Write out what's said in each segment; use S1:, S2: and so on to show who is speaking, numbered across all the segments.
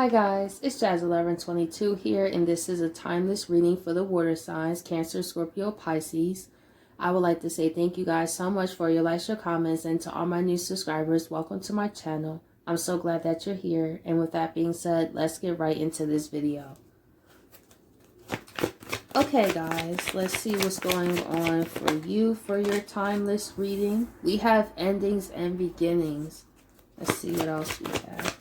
S1: Hi guys, it's Jazz1122 here, and this is a timeless reading for the water signs, Cancer, Scorpio, Pisces. I would like to say thank you guys so much for your likes, your comments, and to all my new subscribers, welcome to my channel. I'm so glad that you're here, and with that being said, let's get right into this video. Okay guys, let's see what's going on for you for your timeless reading. We have endings and beginnings. Let's see what else we have.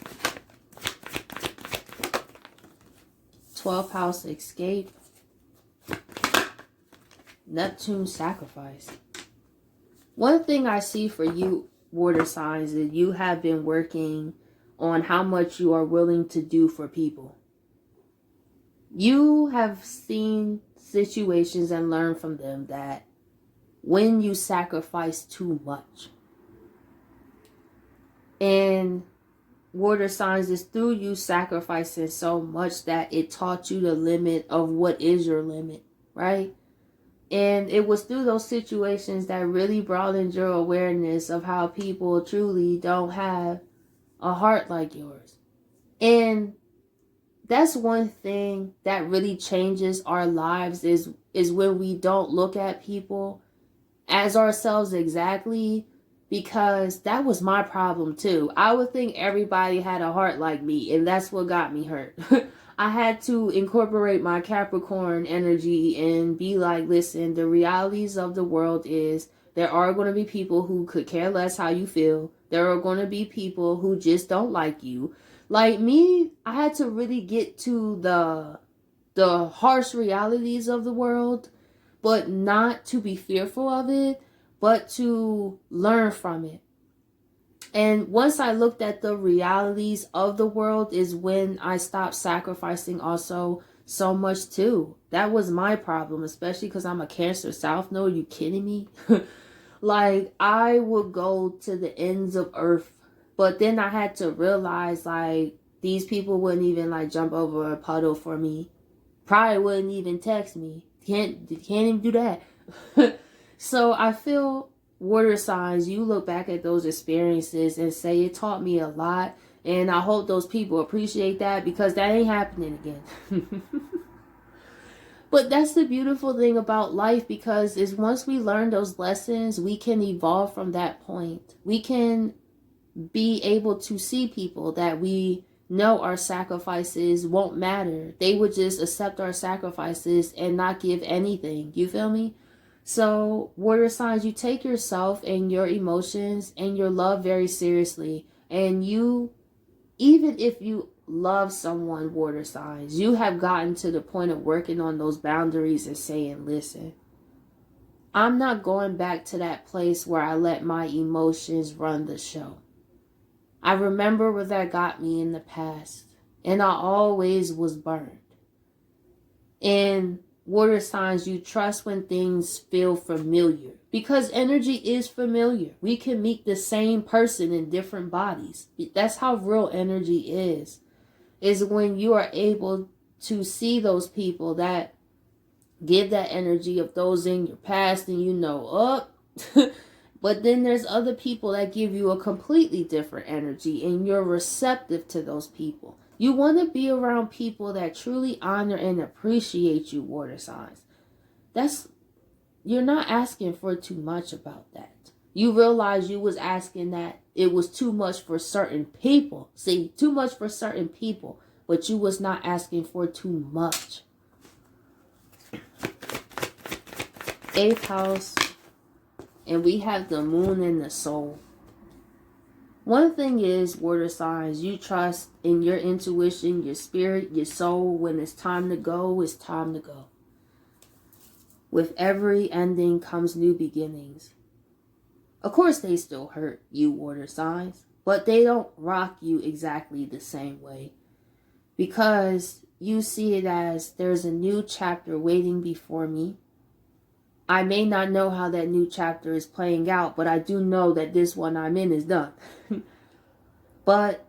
S1: 12th house escape. Neptune sacrifice. One thing I see for you water signs is you have been working on how much you are willing to do for people. You have seen situations and learned from them that when you sacrifice too much, and water signs is through you sacrificing so much that it taught you the limit of what is your limit, right? And it was through those situations that really broadened your awareness of how people truly don't have a heart like yours. And that's one thing that really changes our lives is when we don't look at people as ourselves exactly, because that was my problem too. I would think everybody had a heart like me, and that's what got me hurt. I had to incorporate my Capricorn energy and be like, listen, the realities of the world is there are going to be people who could care less how you feel. There are going to be people who just don't like you. Like me, I had to really get to the harsh realities of the world, but not to be fearful of it, but to learn from it. And once I looked at the realities of the world is when I stopped sacrificing also so much too. That was my problem, especially because I'm a Cancer South Node. Are you kidding me? Like, I would go to the ends of earth, but then I had to realize, like, these people wouldn't even, like, jump over a puddle for me. Probably wouldn't even text me. Can't even do that. So I feel water signs, you look back at those experiences and say it taught me a lot. And I hope those people appreciate that, because that ain't happening again. But that's the beautiful thing about life, because is once we learn those lessons, we can evolve from that point. We can be able to see people that we know our sacrifices won't matter. They would just accept our sacrifices and not give anything. You feel me? So water signs, you take yourself and your emotions and your love very seriously. And you, even if you love someone, water signs, you have gotten to the point of working on those boundaries and saying, listen, I'm not going back to that place where I let my emotions run the show. I remember where that got me in the past, and I always was burned. And water signs, you trust when things feel familiar, because energy is familiar. We can meet the same person in different bodies. That's how real energy is when you are able to see those people that give that energy of those in your past, and you know, oh, but then there's other people that give you a completely different energy, and you're receptive to those people. You want to be around people that truly honor and appreciate you, water signs. You're not asking for too much about that. You realize you was asking that it was too much for certain people. See, too much for certain people, but you was not asking for too much. 8th house, and we have the moon and the soul. One thing is, water signs, you trust in your intuition, your spirit, your soul. When it's time to go, it's time to go. With every ending comes new beginnings. Of course, they still hurt you, water signs, but they don't rock you exactly the same way, because you see it as there's a new chapter waiting before me. I may not know how that new chapter is playing out, but I do know that this one I'm in is done. But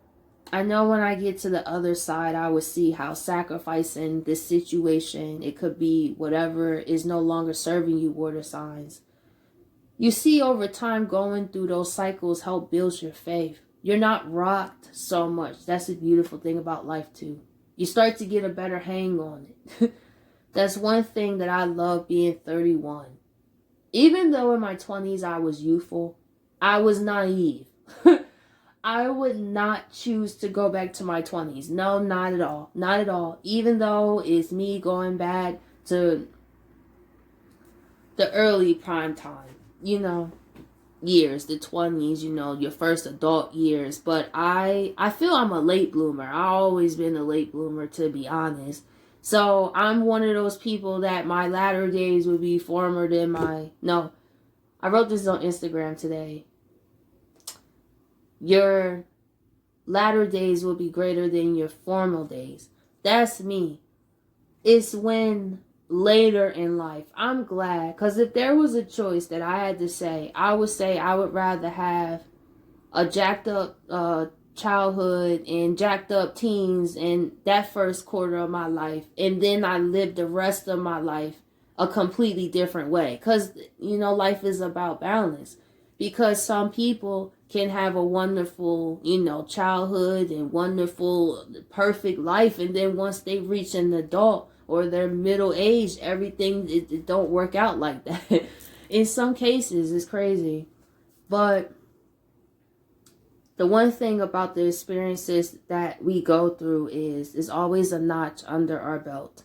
S1: I know when I get to the other side, I will see how sacrificing this situation, it could be whatever, is no longer serving you, water signs. You see, over time, going through those cycles help build your faith. You're not rocked so much. That's a beautiful thing about life too. You start to get a better hang on it. That's one thing that I love being 31. Even though in my 20s I was youthful, I was naive. I would not choose to go back to my 20s. No, not at all. Not at all. Even though it's me going back to the early prime time, years, the 20s, your first adult years. But I feel I'm a late bloomer. I've always been a late bloomer, to be honest. So I'm one of those people that my latter days would be former than my... No, I wrote this on Instagram today. Your latter days will be greater than your formal days. That's me. It's when later in life, I'm glad, because if there was a choice that I had to say, I would say I would rather have a jacked up childhood and jacked up teens and that first quarter of my life, and then I live the rest of my life a completely different way, because life is about balance. Because some people can have a wonderful childhood and wonderful perfect life, and then once they reach an adult or they're middle age, everything it don't work out like that. In some cases, it's crazy. But the one thing about the experiences that we go through is always a notch under our belt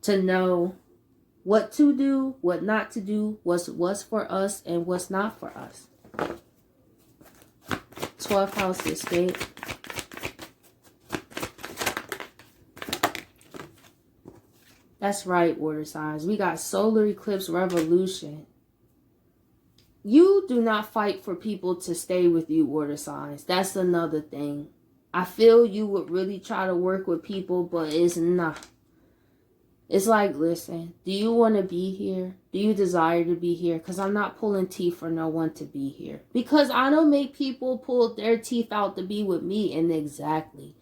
S1: to know what to do, what not to do, what's for us and what's not for us. 12th house escape. That's right, water signs. We got solar eclipse revolution. You do not fight for people to stay with you, water signs. That's another thing. I feel you would really try to work with people, but it's not. It's like, listen, do you want to be here? Do you desire to be here? Because I'm not pulling teeth for no one to be here. Because I don't make people pull their teeth out to be with me. And exactly.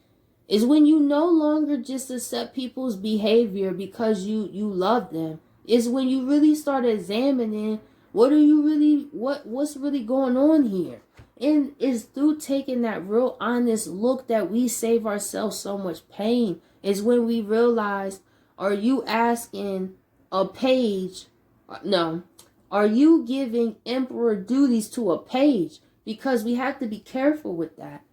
S1: It's when you no longer just accept people's behavior because you love them. It's when you really start examining what's really going on here. And it's through taking that real honest look that we save ourselves so much pain. It's when we realize, are you asking a page? No. Are you giving emperor duties to a page? Because we have to be careful with that.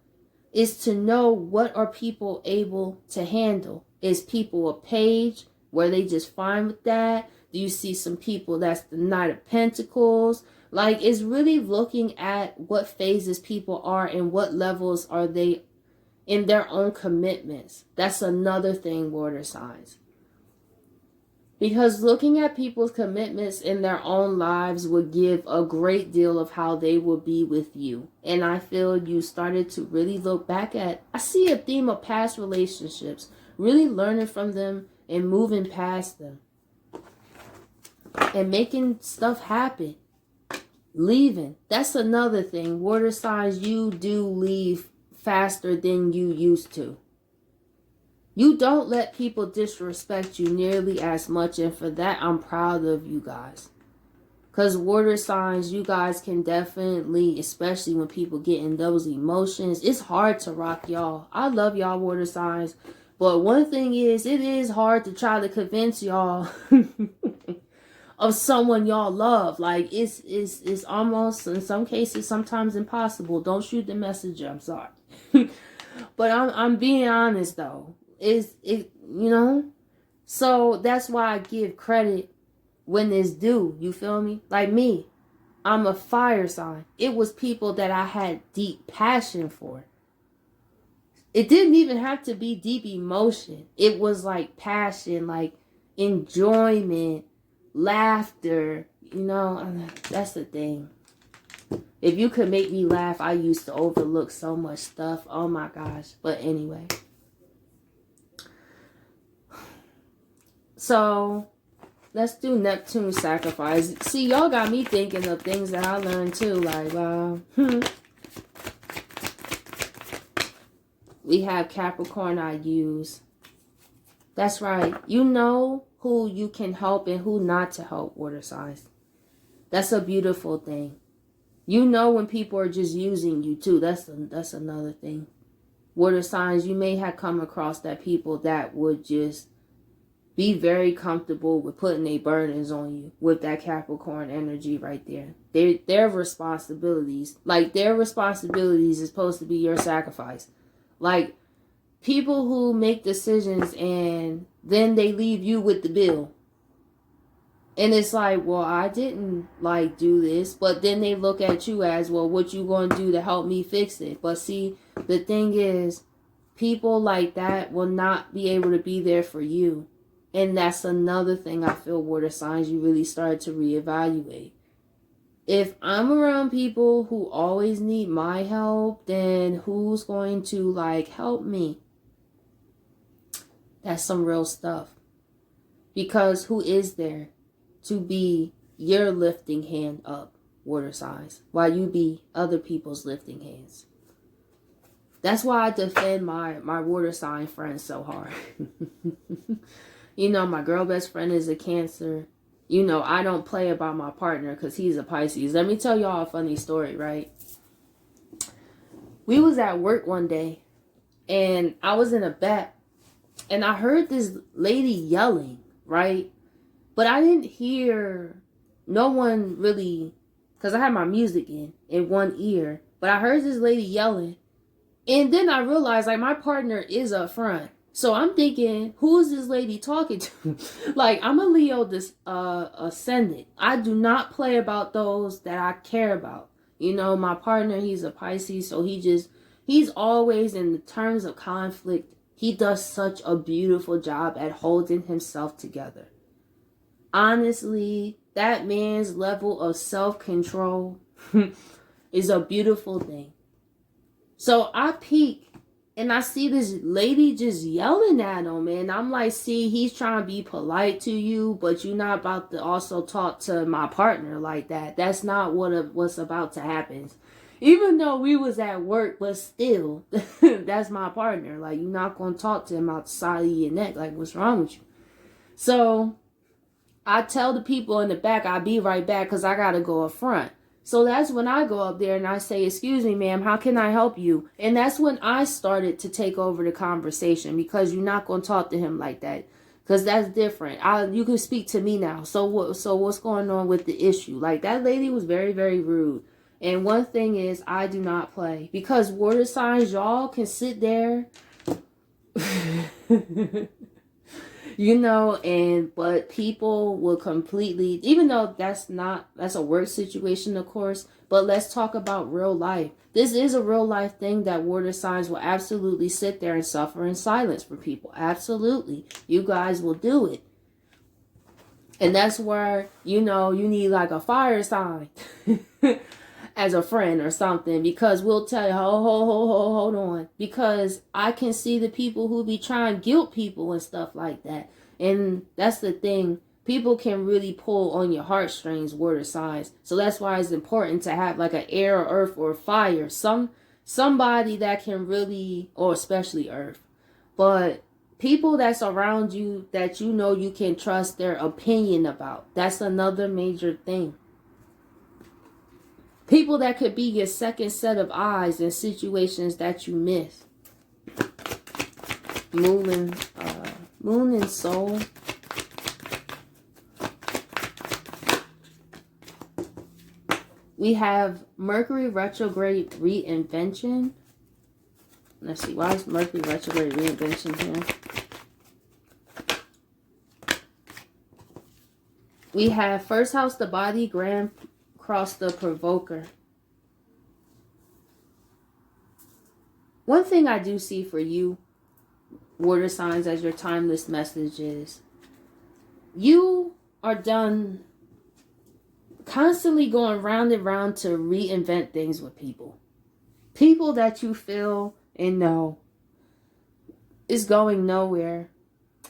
S1: Is to know what are people able to handle. Is people a page? Were they just fine with that? Do you see some people that's the Knight of Pentacles? Like, it's really looking at what phases people are and what levels are they in their own commitments. That's another thing, water signs. Because looking at people's commitments in their own lives would give a great deal of how they will be with you. And I feel you started to really look back at, I see a theme of past relationships, really learning from them and moving past them. And making stuff happen. Leaving. That's another thing. Water signs, you do leave faster than you used to. You don't let people disrespect you nearly as much, and for that, I'm proud of you guys. Because water signs, you guys can definitely, especially when people get in those emotions, it's hard to rock y'all. I love y'all, water signs. But one thing is, it is hard to try to convince y'all of someone y'all love. Like, it's almost, in some cases, sometimes impossible. Don't shoot the messenger, I'm sorry. But I'm being honest, though. So that's why I give credit when it's due. You feel me? Like me, I'm a fire sign. It was people that I had deep passion for. It didn't even have to be deep emotion. It was like passion, like enjoyment, laughter. That's the thing. If you could make me laugh, I used to overlook so much stuff. Oh my gosh. But anyway. So, let's do Neptune sacrifice. See, y'all got me thinking of things that I learned too. Like, we have Capricorn I use. That's right. You know who you can help and who not to help, water signs. That's a beautiful thing. You know when people are just using you too. That's another thing. Water signs, you may have come across that people that would just be very comfortable with putting their burdens on you with that Capricorn energy right there. Their responsibilities, like their responsibilities is supposed to be your sacrifice. Like people who make decisions and then they leave you with the bill. And it's like, well, I didn't like do this, but then they look at you as, well, what you going to do to help me fix it? But see, the thing is, people like that will not be able to be there for you. And that's another thing I feel, water signs, you really start to reevaluate. If I'm around people who always need my help, then who's going to like help me? That's some real stuff. Because who is there to be your lifting hand up, water signs, while you be other people's lifting hands? That's why I defend my water sign friends so hard. You know, my girl best friend is a Cancer. You know, I don't play about my partner because he's a Pisces. Let me tell y'all a funny story, right? We was at work one day, and I was in a back, and I heard this lady yelling, right? But I didn't hear no one really, because I had my music in one ear. But I heard this lady yelling. And then I realized, like, my partner is up front. So I'm thinking, who is this lady talking to? Like, I'm a Leo ascendant. I do not play about those that I care about. You know, my partner, he's a Pisces. So he's always in the terms of conflict. He does such a beautiful job at holding himself together. Honestly, that man's level of self-control is a beautiful thing. So I peek and I see this lady just yelling at him, and I'm like, see, he's trying to be polite to you, but you're not about to also talk to my partner like that. That's not what's about to happen. Even though we was at work, but still, that's my partner. Like, you're not going to talk to him outside of your neck. Like, what's wrong with you? So I tell the people in the back, I'll be right back because I got to go up front. So that's when I go up there and I say, excuse me, ma'am, how can I help you? And that's when I started to take over the conversation, because you're not going to talk to him like that, because that's different. You can speak to me now. So what's going on with the issue? Like, that lady was very, very rude. And one thing is, I do not play, because water signs, y'all can sit there. You know, but people will completely, even though that's a work situation, of course, but let's talk about real life. This is a real life thing that water signs will absolutely sit there and suffer in silence for people. Absolutely. You guys will do it. And that's where, you know, you need like a fire sign as a friend or something, because we'll tell you, hold on, because I can see the people who be trying to guilt people and stuff like that. And that's the thing, people can really pull on your heartstrings, water signs. So that's why it's important to have like an air or earth or fire, somebody that can really, or especially earth, but people that's around you that you know you can trust their opinion about. That's another major thing. People that could be your second set of eyes in situations that you miss. Moon and Soul. We have Mercury retrograde reinvention. Let's see, why is Mercury retrograde reinvention here? We have first house, the body, grand cross, the provoker. One thing I do see for you, water signs, as your timeless message is, you are done constantly going round and round to reinvent things with people. People that you feel and know is going nowhere.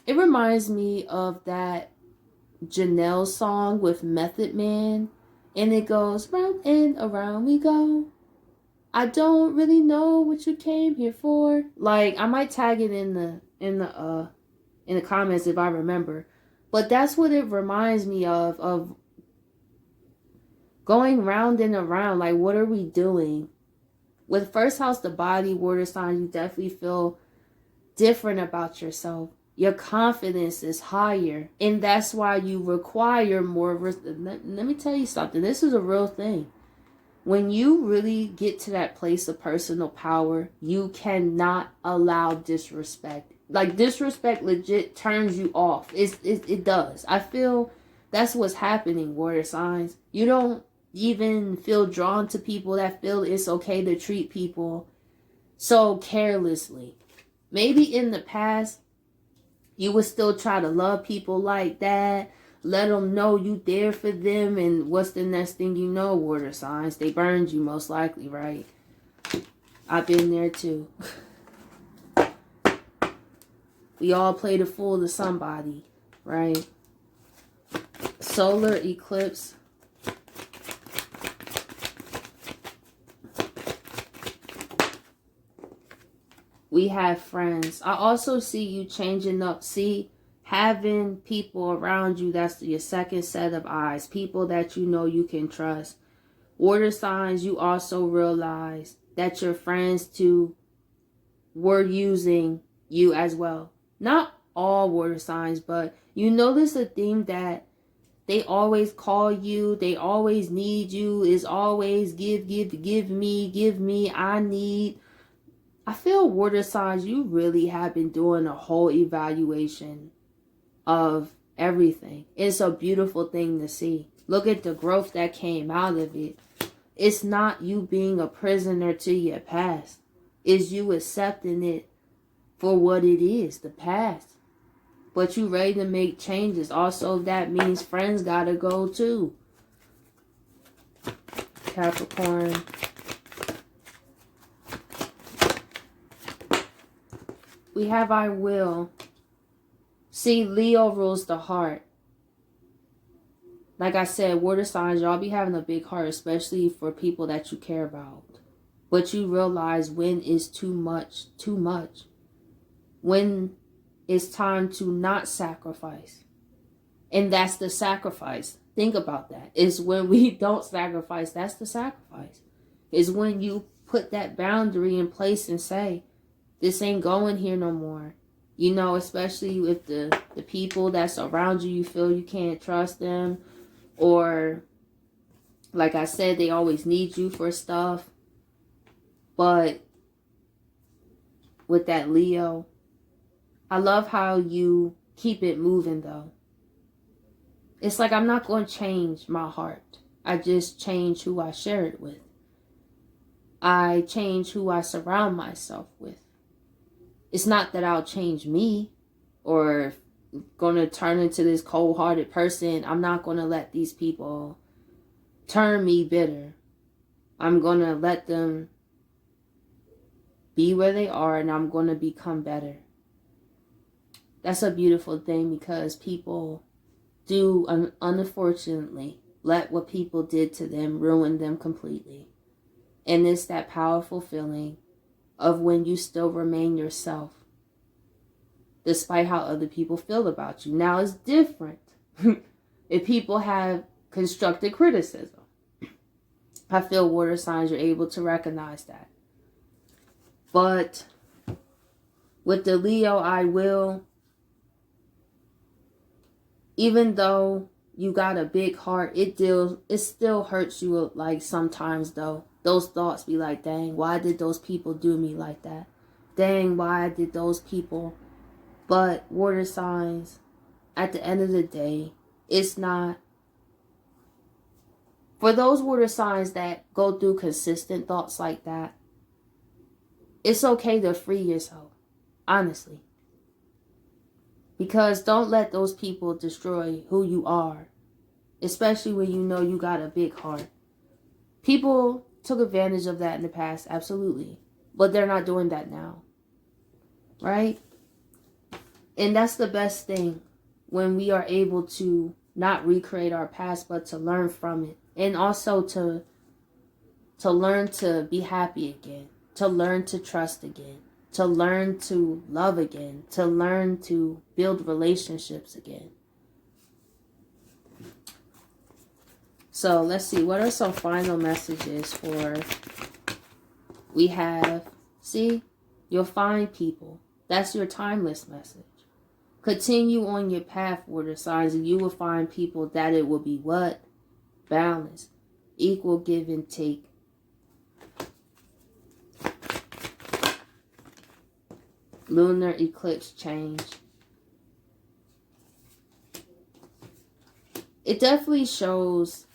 S1: It reminds me of that Janelle song with Method Man. And it goes, round and around we go. I don't really know what you came here for. Like, I might tag it in the comments if I remember. But that's what it reminds me of Going round and around, like, what are we doing? With first house, the body, water sign, you definitely feel different about yourself. Your confidence is higher, and that's why you require more. Let me tell you something. This is a real thing. When you really get to that place of personal power, you cannot allow disrespect. Like, disrespect legit turns you off. It does. I feel that's what's happening, water signs. You don't even feel drawn to people that feel it's okay to treat people so carelessly. Maybe in the past, you would still try to love people like that. Let them know you there for them. And what's the next thing you know, water signs? They burned you most likely, right? I've been there too. We all play the fool to somebody, right? Solar eclipse. We have friends. I also see you changing up. See, having people around you, that's your second set of eyes. People that you know you can trust. Water signs, you also realize that your friends too were using you as well. Not all water signs, but you notice a theme that they always call you, they always need you, is always give me, I need. I feel water signs, you really have been doing a whole evaluation of everything. It's a beautiful thing to see. Look at the growth that came out of it. It's not you being a prisoner to your past. It's you accepting it for what it is, the past. But you ready to make changes. Also, that means friends gotta go too. Capricorn. We have I will. See, Leo rules the heart. Like I said, water signs, y'all be having a big heart, especially for people that you care about. But you realize when is too much, too much. When it's time to not sacrifice. And that's the sacrifice. Think about that. It's when we don't sacrifice, that's the sacrifice. It's when you put that boundary in place and say, this ain't going here no more. You know, especially with the people that's around you, you feel you can't trust them. Or, like I said, they always need you for stuff. But with that Leo, I love how you keep it moving though. It's like, I'm not going to change my heart. I just change who I share it with. I change who I surround myself with. It's not that I'll change me or going to turn into this cold-hearted person. I'm not going to let these people turn me bitter. I'm going to let them be where they are, and I'm going to become better. That's a beautiful thing, because people do, unfortunately, let what people did to them ruin them completely. And it's that powerful feeling of when you still remain yourself, despite how other people feel about you. Now, it's different if people have constructive criticism. I feel water signs, you're able to recognize that. But with the Leo, I will, even though you got a big heart, it still hurts you, like, sometimes though. Those thoughts be like, dang, why did those people do me like that? Dang, why did those people? But water signs, at the end of the day, it's not. For those water signs that go through consistent thoughts like that, it's okay to free yourself, honestly. Because don't let those people destroy who you are, especially when you know you got a big heart. People took advantage of that in the past, absolutely. But they're not doing that now, right? And that's the best thing, when we are able to not recreate our past, but to learn from it. And also to learn to be happy again, to learn to trust again, to learn to love again, to learn to build relationships again. So let's see. What are some final messages for... We have... See? You'll find people. That's your timeless message. Continue on your path, water signs, and you will find people that it will be what? Balance. Equal give and take. Lunar eclipse change. It definitely shows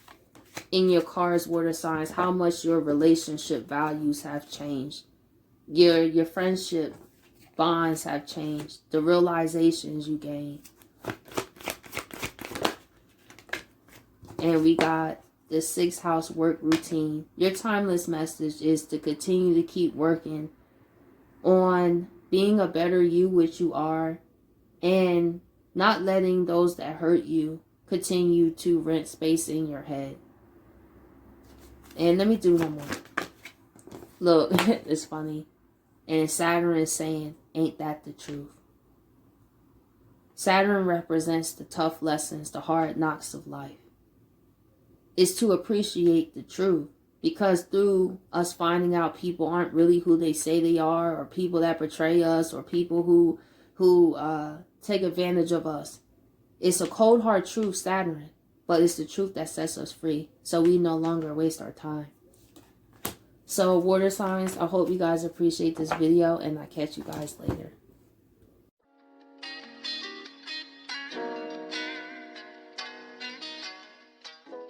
S1: in your cards, water signs, how much your relationship values have changed. Your friendship bonds have changed. The realizations you gain. And we got the 6th house work routine. Your timeless message is to continue to keep working on being a better you, which you are, and not letting those that hurt you continue to rent space in your head. And let me do one more. Look, it's funny. And Saturn is saying, ain't that the truth? Saturn represents the tough lessons, the hard knocks of life. It's to appreciate the truth. Because through us finding out people aren't really who they say they are, or people that betray us, or people who take advantage of us. It's a cold hard truth, Saturn. But it's the truth that sets us free. So we no longer waste our time. So water signs, I hope you guys appreciate this video, and I'll catch you guys later.